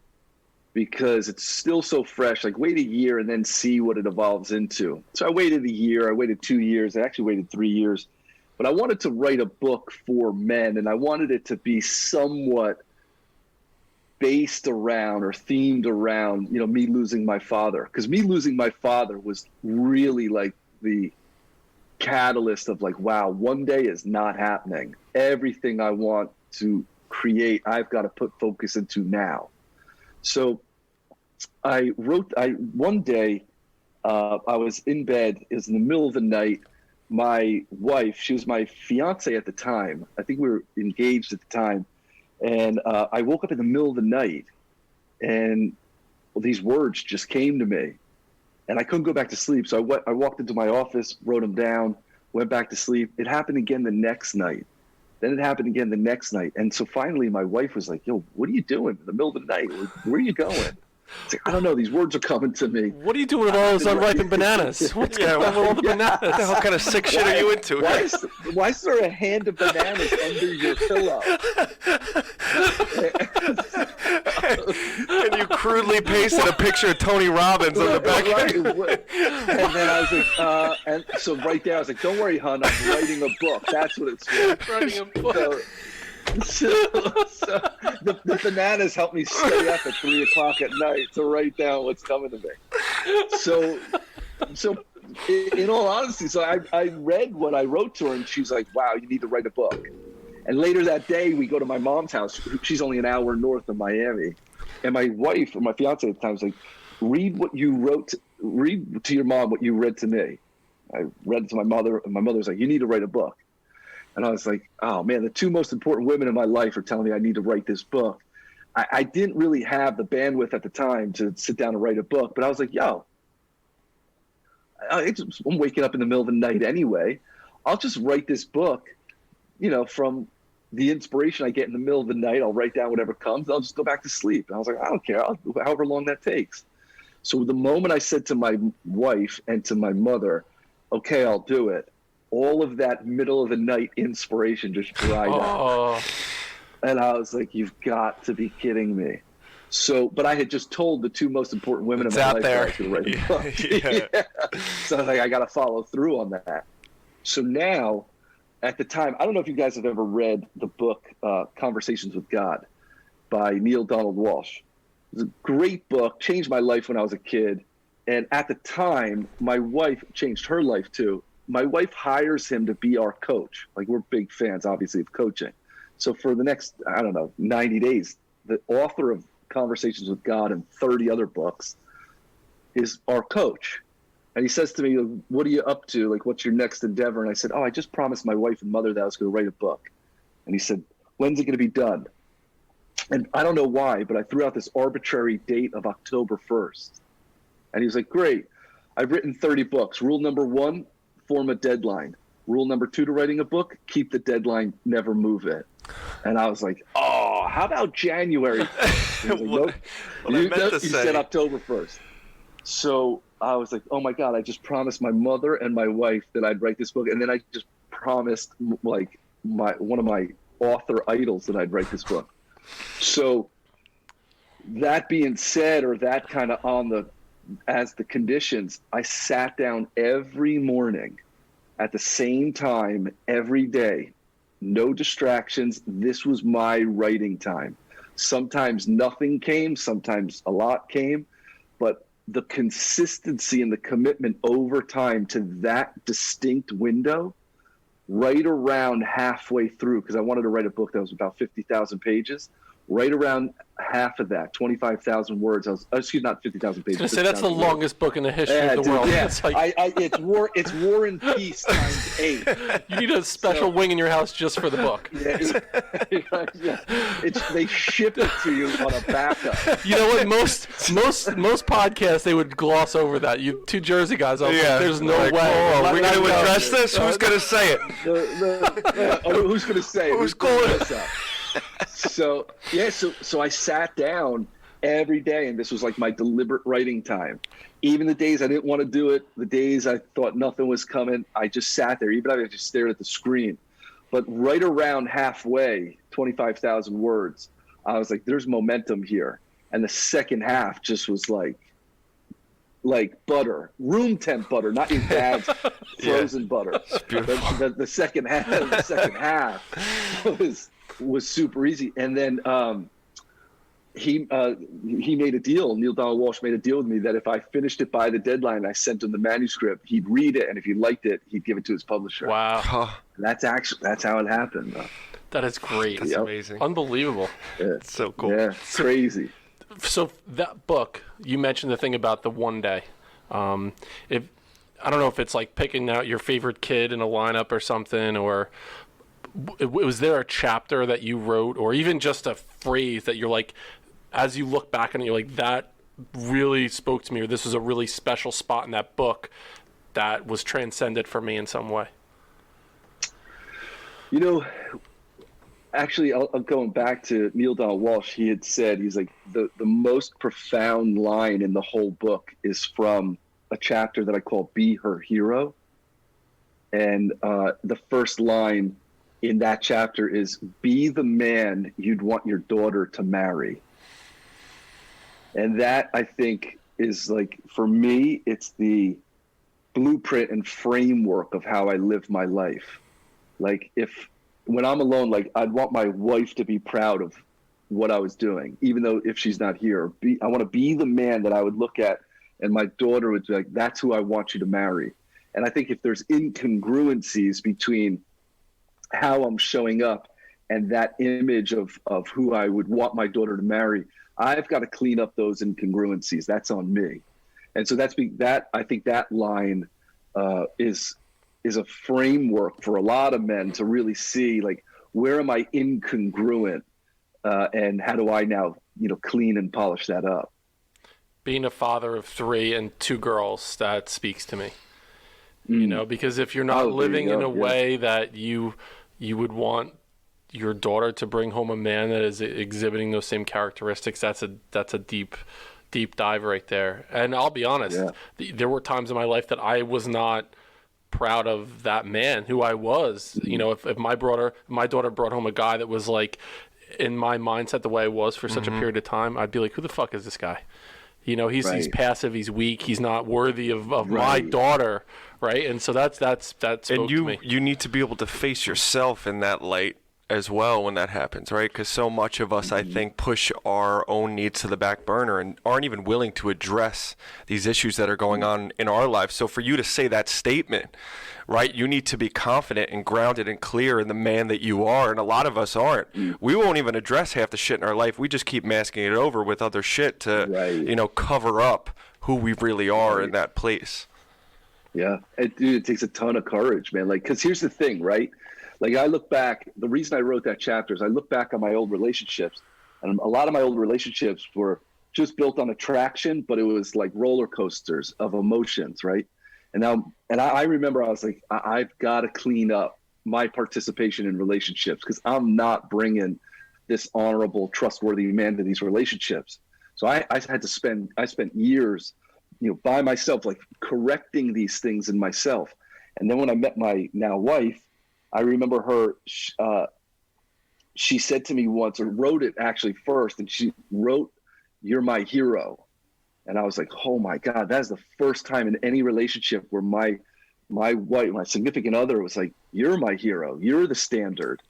because it's still so fresh. Like, wait a year and then see what it evolves into. So I waited a year. I waited 2 years. I actually waited 3 years. But I wanted to write a book for men, and I wanted it to be somewhat based around or themed around, you know, me losing my father. Because me losing my father was really like the catalyst of like, wow, one day is not happening. Everything I want to create, I've got to put focus into now. So one day, I was in bed. It was in the middle of the night. My wife, she was my fiance at the time. I think we were engaged at the time. And I woke up in the middle of the night, and these words just came to me. And I couldn't go back to sleep. So I walked into my office, wrote them down, went back to sleep. It happened again the next night. Then it happened again the next night. And so finally my wife was like, yo, what are you doing in the middle of the night? Where are you going? It's like, I don't know. These words are coming to me. What are you doing with all those unripened bananas? What's going on with all the bananas? What the hell kind of sick shit are you into? Why is there a hand of bananas under your pillow? And you crudely pasted a picture of Tony Robbins on the back. Right. And then I was like, and so right there, I was like, don't worry, hon, I'm writing a book. That's what it's for. Writing a book. So the bananas help me stay up at 3 o'clock at night to write down what's coming to me. So in all honesty, so I read what I wrote to her, and she's like, wow, you need to write a book. And later that day, we go to my mom's house. She's only an hour north of Miami. And my wife, or my fiance at the time, was like, read to your mom what you read to me. I read it to my mother, and my mother was like, you need to write a book. And I was like, oh, man, the two most important women in my life are telling me I need to write this book. I didn't really have the bandwidth at the time to sit down and write a book. But I was like, yo, I'm waking up in the middle of the night anyway. I'll just write this book, you know, from the inspiration I get in the middle of the night. I'll write down whatever comes. I'll just go back to sleep. And I was like, I don't care, however long that takes. So the moment I said to my wife and to my mother, okay, I'll do it, all of that middle of the night inspiration just dried up. And I was like, you've got to be kidding me. So, but I had just told the two most important women in my life that I was going to write a book. Yeah. So I was like, I got to follow through on that. So now, at the time, I don't know if you guys have ever read the book Conversations with God by Neil Donald Walsh. It was a great book, changed my life when I was a kid. And at the time, my wife changed her life too. My wife hires him to be our coach. Like, we're big fans, obviously, of coaching. So for the next, 90 days, the author of Conversations with God and 30 other books is our coach. And he says to me, what are you up to? Like, what's your next endeavor? And I said, I just promised my wife and mother that I was going to write a book. And he said, when's it going to be done? And I don't know why, but I threw out this arbitrary date of October 1st. And he was like, great. I've written 30 books. Rule number 1, form a deadline. Rule number 2 to writing a book, keep the deadline, never move it. And I was like, oh, how about January? Like, nope. You said October 1st. So I was like, oh my God, I just promised my mother and my wife that I'd write this book. And then I just promised like one of my author idols that I'd write this book. So that being said, or that kind of as the conditions, I sat down every morning at the same time every day. No distractions. This was my writing time. Sometimes nothing came, sometimes a lot came, but the consistency and the commitment over time to that distinct window, right around halfway through, because I wanted to write a book that was about 50,000 pages. right around half of that, 25,000 words. Not 50,000 pages. I was going to say that's the longest book in the history of the world. Yeah. It's like it's War and Peace times 8. You need a special wing in your house just for the book. They ship it to you on a backup. You know what? Most podcasts they would gloss over that. You two Jersey guys, I was like, there's no way. Are we going to address this? Who's going to say it? Who's going to say it? Who's calling it? So I sat down every day, and this was like my deliberate writing time. Even the days I didn't want to do it, the days I thought nothing was coming, I just sat there. Even if I just stared at the screen. But right around halfway, 25,000 words, I was like, there's momentum here. And the second half just was like butter, room temp butter, not your dad's frozen butter. The second half was super easy. And then he made a deal. Neil Donald Walsch made a deal with me that if I finished it by the deadline, I sent him the manuscript, he'd read it, and if he liked it, he'd give it to his publisher. Wow. That's how it happened. That is great. That's amazing. Unbelievable. Yeah. It's so cool. Yeah, it's crazy. So that book, you mentioned the thing about the one day. If I don't know if it's like picking out your favorite kid in a lineup or something, or was there a chapter that you wrote, or even just a phrase that you're like, as you look back on it, you're like, that really spoke to me, or this was a really special spot in that book that was transcended for me in some way? You know, actually, I'll going back to Neil Donald Walsch. He had said, he's like, the most profound line in the whole book is from a chapter that I call Be Her Hero. And the first line in that chapter is, be the man you'd want your daughter to marry. And that, I think, is like, for me, it's the blueprint and framework of how I live my life. Like, when I'm alone, like, I'd want my wife to be proud of what I was doing, even though if she's not here. I want to be the man that I would look at, and my daughter would be like, that's who I want you to marry. And I think if there's incongruencies between how I'm showing up and that image of who I would want my daughter to marry, I've got to clean up those incongruencies. That's on me. And so I think that line is a framework for a lot of men to really see, like, where am I incongruent, and how do I now, clean and polish that up? Being a father of 3 and 2 girls, that speaks to me. Because if you're not living in a way that you would want your daughter to bring home a man that is exhibiting those same characteristics, that's a deep dive right there. And I'll be honest, there were times in my life that I was not proud of that man who I was. If my daughter brought home a guy that was like in my mindset the way I was for such a period of time, I'd be like, who the fuck is this guy? He's passive, he's weak, he's not worthy of my daughter, right? And so that spoke to me. You need to be able to face yourself in that light as well when that happens, right? Because so much of us, I think, push our own needs to the back burner and aren't even willing to address these issues that are going on in our lives. So for you to say that statement, right, you need to be confident and grounded and clear in the man that you are, and a lot of us aren't. We won't even address half the shit in our life. We just keep masking it over with other shit to, cover up who we really are in that place. Yeah, it takes a ton of courage, man. Like, because here's the thing, right? Like, I look back, the reason I wrote that chapter is I look back on my old relationships, and a lot of my old relationships were just built on attraction, but it was like roller coasters of emotions, right? And I remember I was like, I've got to clean up my participation in relationships, because I'm not bringing this honorable, trustworthy man to these relationships. So I spent years, by myself, like, correcting these things in myself. And then when I met my now wife, I remember her, she said to me once, or wrote it actually first, and she wrote, "You're my hero." And I was like, oh my God, that's the first time in any relationship where my wife, my significant other, was like, "You're my hero. You're the standard."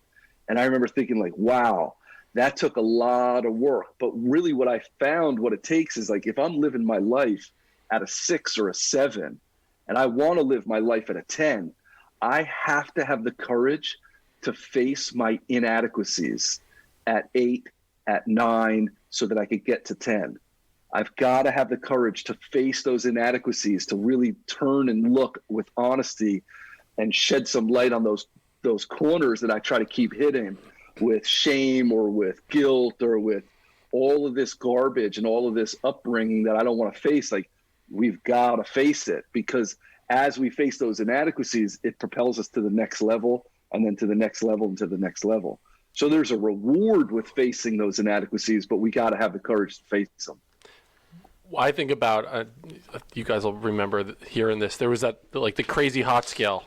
And I remember thinking, like, wow, that took a lot of work. But really what I found, what it takes is, like, if I'm living my life at a 6 or a 7, and I want to live my life at a 10, I have to have the courage to face my inadequacies at 8, at 9 so that I could get to 10. I've got to have the courage to face those inadequacies, to really turn and look with honesty and shed some light on those corners that I try to keep hidden with shame or with guilt or with all of this garbage and all of this upbringing that I don't want to face. Like, we've got to face it, because as we face those inadequacies, it propels us to the next level, and then to the next level, and to the next level. So there's a reward with facing those inadequacies, but we got to have the courage to face them. I think about, you guys will remember hearing this. There was that, like, the crazy hot scale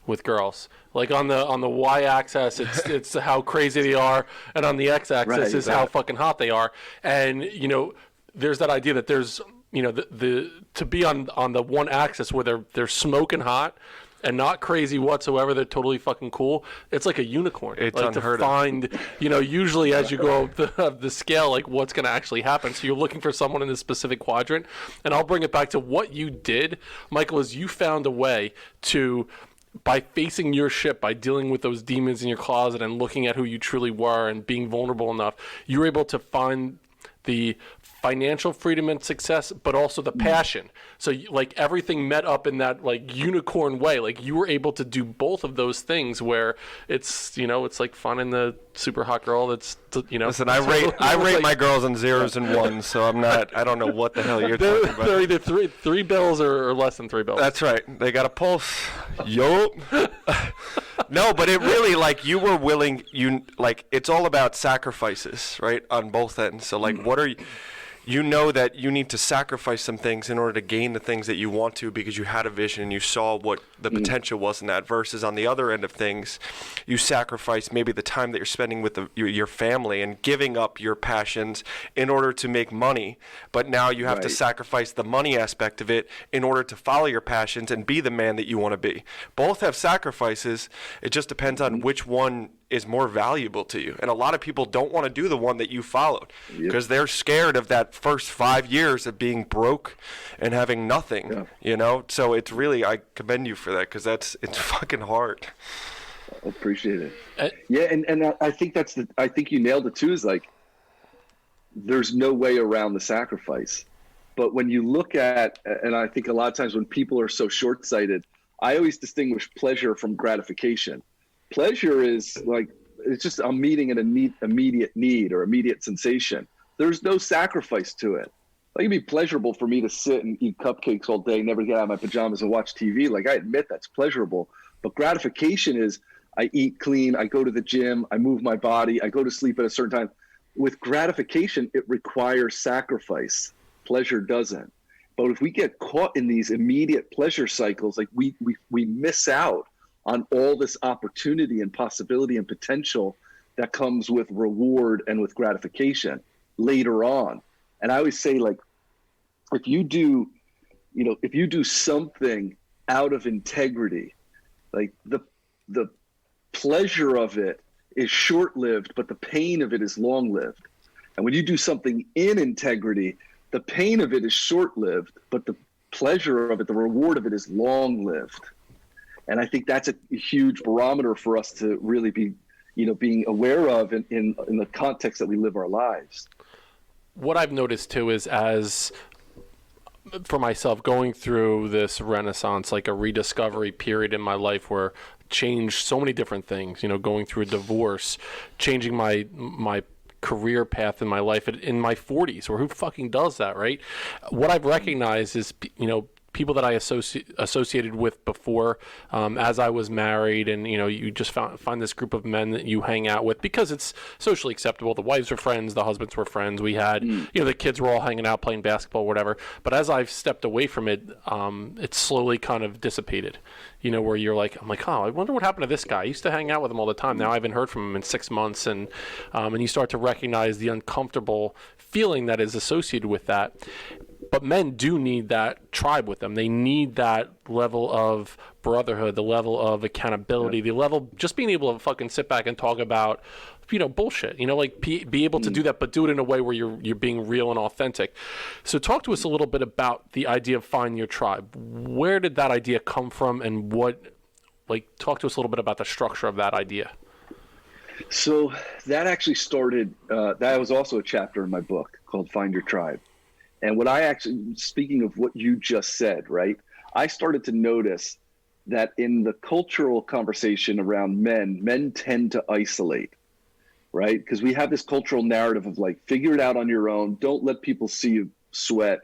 with girls. Like on the y-axis, it's how crazy they are, and on the x-axis is how fucking hot they are. And there's that idea that there's the to be on the one axis where they're smoking hot and not crazy whatsoever, they're totally fucking cool. It's like a unicorn. It's like unheard to find, usually as you go up the scale, like what's going to actually happen. So you're looking for someone in this specific quadrant. And I'll bring it back to what you did, Michael, is you found a way to, by facing your shit, by dealing with those demons in your closet and looking at who you truly were and being vulnerable enough, you were able to find the financial freedom and success, but also the passion. So like everything met up in that like unicorn way. Like you were able to do both of those things where it's, it's like finding the super hot girl that's, Listen, I rate my girls on 0s and 1s, so I don't know what the hell you're talking about. They're either three bills or less than 3 bills. That's right. They got a pulse. Yup. No, but it really, like, you were willing, it's all about sacrifices, right, on both ends. So, like, what are you know that you need to sacrifice some things in order to gain the things that you want to, because you had a vision and you saw what the potential was in that, versus on the other end of things, you sacrifice maybe the time that you're spending with your family and giving up your passions in order to make money. But now you have to sacrifice the money aspect of it in order to follow your passions and be the man that you want to be. Both have sacrifices. It just depends on which one is more valuable to you. And a lot of people don't want to do the one that you followed because they're scared of that first 5 years of being broke and having nothing, So it's really, I commend you for that, because it's fucking hard. I appreciate it. And I think I think you nailed it too, is like, there's no way around the sacrifice. But when you look at, and I think a lot of times when people are so short-sighted, I always distinguish pleasure from gratification. Pleasure is like, it's just I'm meeting an immediate need or immediate sensation. There's no sacrifice to it. Like, it'd be pleasurable for me to sit and eat cupcakes all day, never get out of my pajamas and watch TV. Like, I admit that's pleasurable. But gratification is, I eat clean, I go to the gym, I move my body, I go to sleep at a certain time. With gratification, it requires sacrifice. Pleasure doesn't. But if we get caught in these immediate pleasure cycles, like we miss out on all this opportunity and possibility and potential that comes with reward and with gratification later on. And I always say, like, if you do something out of integrity, like the pleasure of it is short-lived, but the pain of it is long-lived. And when you do something in integrity, the pain of it is short-lived, but the pleasure of it, the reward of it is long-lived. And I think that's a huge barometer for us to really be, being aware of in the context that we live our lives. What I've noticed too is, as for myself, going through this renaissance, like a rediscovery period in my life where changed so many different things, going through a divorce, changing my career path in my life in my 40s, or who fucking does that, right? What I've recognized is, people that I associated with before, as I was married, and you just find this group of men that you hang out with because it's socially acceptable. The wives were friends, the husbands were friends. We had, the kids were all hanging out playing basketball, whatever. But as I've stepped away from it, it's slowly kind of dissipated. Where I'm like, oh, I wonder what happened to this guy. I used to hang out with him all the time. Now I haven't heard from him in 6 months, and you start to recognize the uncomfortable feeling that is associated with that. But men do need that tribe with them. They need that level of brotherhood, the level of accountability, the level just being able to fucking sit back and talk about, bullshit. Be able to do that, but do it in a way where you're being real and authentic. So talk to us a little bit about the idea of finding your tribe. Where did that idea come from, and talk to us a little bit about the structure of that idea. So that actually started, that was also a chapter in my book called Find Your Tribe. And what I actually, speaking of what you just said, right, I started to notice that in the cultural conversation around men tend to isolate, right? Because we have this cultural narrative of like, figure it out on your own. Don't let people see you sweat.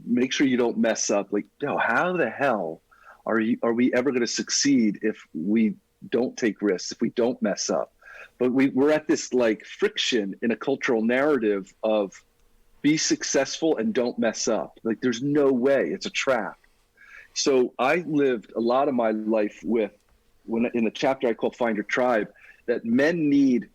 Make sure you don't mess up. Like, yo, how the hell are we ever going to succeed if we don't take risks, if we don't mess up? But we're at this like friction in a cultural narrative of be successful and don't mess up. Like there's no way, it's a trap. So I lived a lot of my life with, when in the chapter I call Find Your Tribe, that men need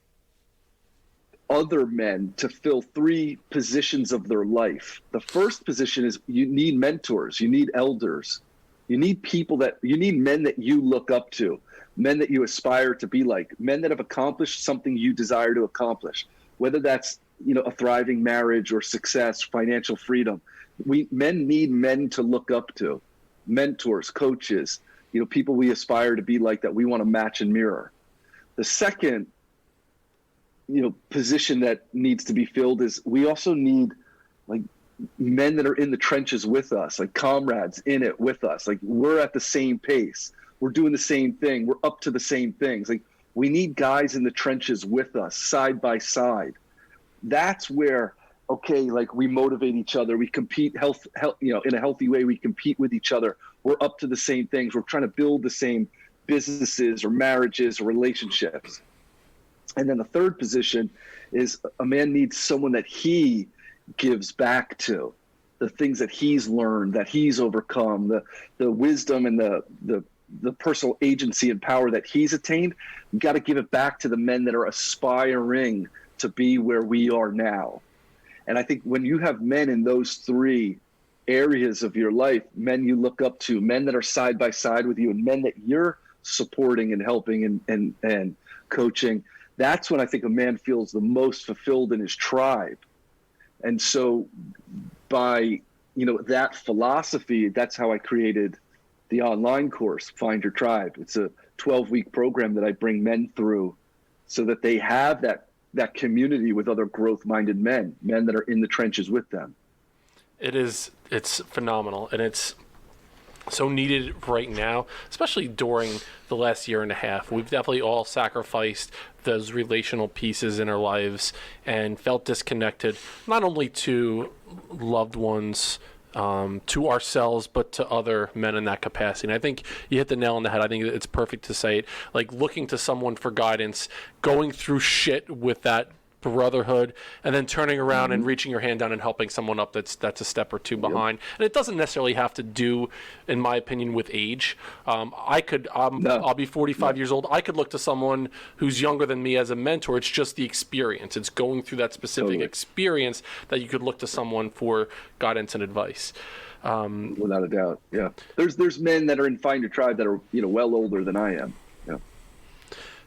other men to fill 3 positions of their life. The first position is you need mentors, you need elders, you need men that you look up to, men that you aspire to be like, men that have accomplished something you desire to accomplish, whether that's, a thriving marriage or success, financial freedom. Men need men to look up to, mentors, coaches, people we aspire to be like that we want to match and mirror. The second, position that needs to be filled is we also need like men that are in the trenches with us, like comrades in it with us. Like we're at the same pace. We're doing the same thing. We're up to the same things. Like we need guys in the trenches with us side by side. That's where, okay, like we motivate each other. We compete in a healthy way. We compete with each other. We're up to the same things. We're trying to build the same businesses or marriages or relationships. And then the third position is a man needs someone that he gives back to, the things that he's learned, that he's overcome, the wisdom and the personal agency and power that he's attained. You got to give it back to the men that are aspiring to be where we are now. And I think when you have men in those 3 areas of your life, men you look up to, men that are side by side with you, and men that you're supporting and helping and coaching, that's when I think a man feels the most fulfilled in his tribe. And so by, that philosophy, that's how I created the online course, Find Your Tribe. It's a 12-week program that I bring men through so that they have that community with other growth-minded men that are in the trenches with them. It's phenomenal, and it's so needed right now, especially during the last year and a half. We've definitely all sacrificed those relational pieces in our lives and felt disconnected, not only to loved ones, to ourselves, but to other men in that capacity. And I think you hit the nail on the head. I think it's perfect to say it, like looking to someone for guidance, going through shit with that brotherhood, and then turning around and reaching your hand down and helping someone up that's a step or 2 behind. And it doesn't necessarily have to do, in my opinion, with age. I'll be 45 years old. I could look to someone who's younger than me as a mentor. It's just the experience. It's going through that specific experience that you could look to someone for guidance and advice. Without a doubt. Yeah. There's men that are in Find Your Tribe that are, well older than I am. Yeah.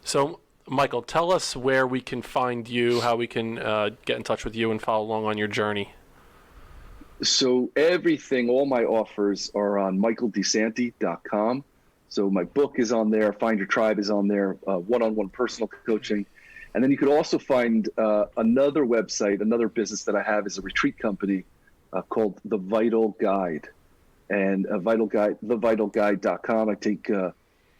So Michael, tell us where we can find you, how we can get in touch with you and follow along on your journey. So all my offers are on michaeldesanti.com. So my book is on there, Find Your Tribe is on there, one-on-one personal coaching. And then you could also find another website, another business that I have is a retreat company called The Vital Guide. And thevitalguide.com. I take...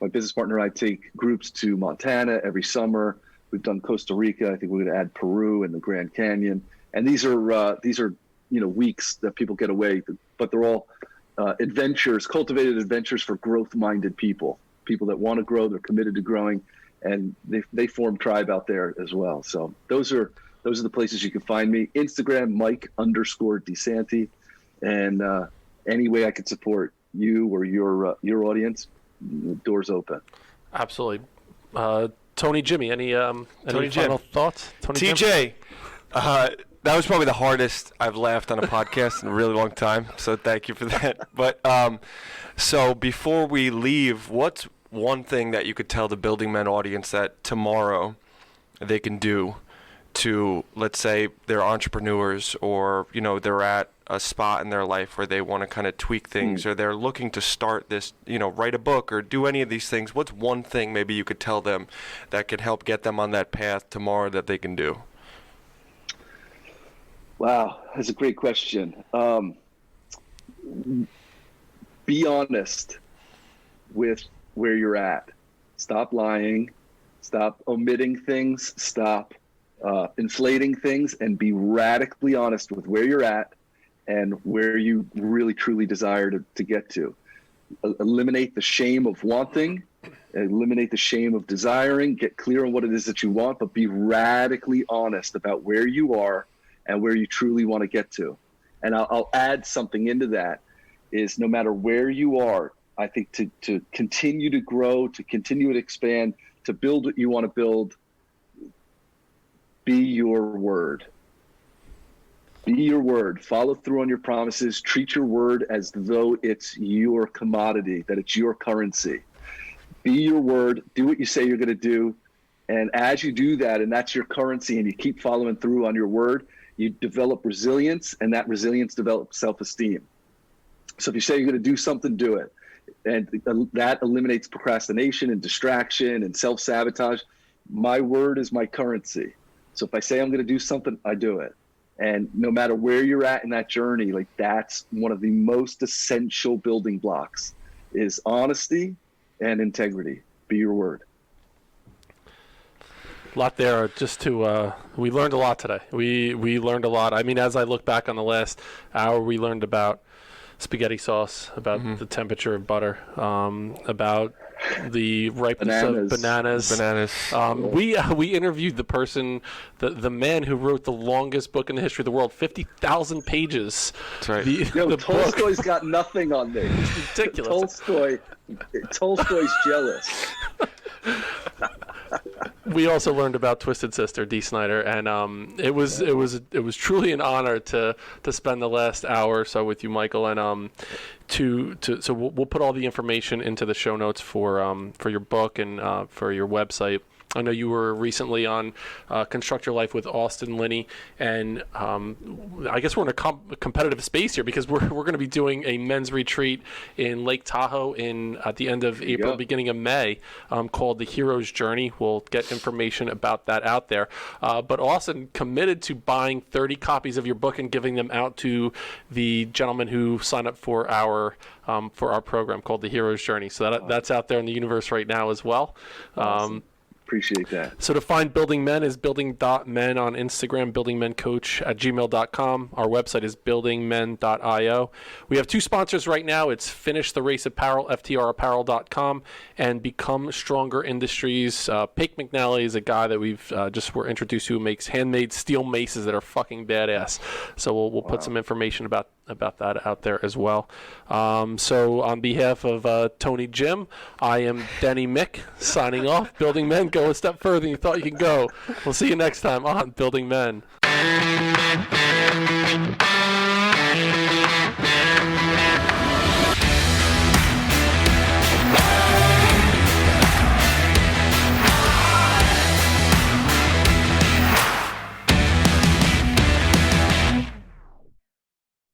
my business partner and I take groups to Montana every summer. We've done Costa Rica. I think we're going to add Peru and the Grand Canyon. And these are weeks that people get away, but they're all cultivated adventures for growth-minded people that want to grow. They're committed to growing, and they form tribe out there as well. So those are the places you can find me. Instagram, Mike_DeSanti, and any way I could support you or your audience. Doors open. Absolutely. Tony, Jimmy, any final thoughts? TJ, that was probably the hardest I've laughed on a podcast in a really long time, so thank you for that. But so before we leave, what's one thing that you could tell the Building Men audience that tomorrow they can do to, let's say they're entrepreneurs, or, you know, they're at a spot in their life where they want to kind of tweak things, or they're looking to start this, you know, write a book or do any of these things, what's one thing maybe you could tell them that could help get them on that path tomorrow that they can do? Wow, that's a great question. Be honest with where you're at. Stop lying. Stop omitting things. Stop inflating things, and be radically honest with where you're at and where you really truly desire to get to. Eliminate the shame of wanting, eliminate the shame of desiring, get clear on what it is that you want, but be radically honest about where you are and where you truly want to get to. And I'll add something into that, is no matter where you are, I think to continue to grow, to continue to expand, to build what you want to build, be your word. Be your word. Follow through on your promises. Treat your word as though it's your commodity, that it's your currency. Be your word. Do what you say you're going to do. And as you do that, and that's your currency, and you keep following through on your word, you develop resilience, and that resilience develops self-esteem. So if you say you're going to do something, do it. And that eliminates procrastination and distraction and self-sabotage. My word is my currency. So if I say I'm going to do something, I do it. And no matter where you're at in that journey, like, that's one of the most essential building blocks, is honesty and integrity. Be your word. A lot there. Just to we learned a lot today. We learned a lot. I mean, as I look back on the last hour, we learned about spaghetti sauce, about the temperature of butter, about the ripeness of bananas. We interviewed the person, the man who wrote the longest book in the history of the world, 50,000 pages. That's right. The Tolstoy's got nothing on me. It's ridiculous. Tolstoy's jealous. We also learned about Twisted Sister, Dee Snider, and it was truly an honor to spend the last hour or so with you, Michael. And so we'll put all the information into the show notes for your book and for your website. I know you were recently on Construct Your Life with Austin Linney, and I guess we're in a competitive space here, because we're going to be doing a men's retreat in Lake Tahoe at the end of April, beginning of May, called The Hero's Journey. We'll get information about that out there. But Austin committed to buying 30 copies of your book and giving them out to the gentlemen who sign up for our program called The Hero's Journey. So that's out there in the universe right now as well. Awesome. Appreciate that. So to find Building Men is building.men on Instagram, buildingmencoach@gmail.com. Our website is buildingmen.io. We have two sponsors right now. It's Finish the Race Apparel, FTRapparel.com, and Become Stronger Industries. Paik McNally is a guy that we've just were introduced to, who makes handmade steel maces that are fucking badass. So we'll put some information about that out there as well. So on behalf of Tony Jim, I am Denny Mick, signing off. Building Men, go a step further than you thought you could go. We'll see you next time on Building Men.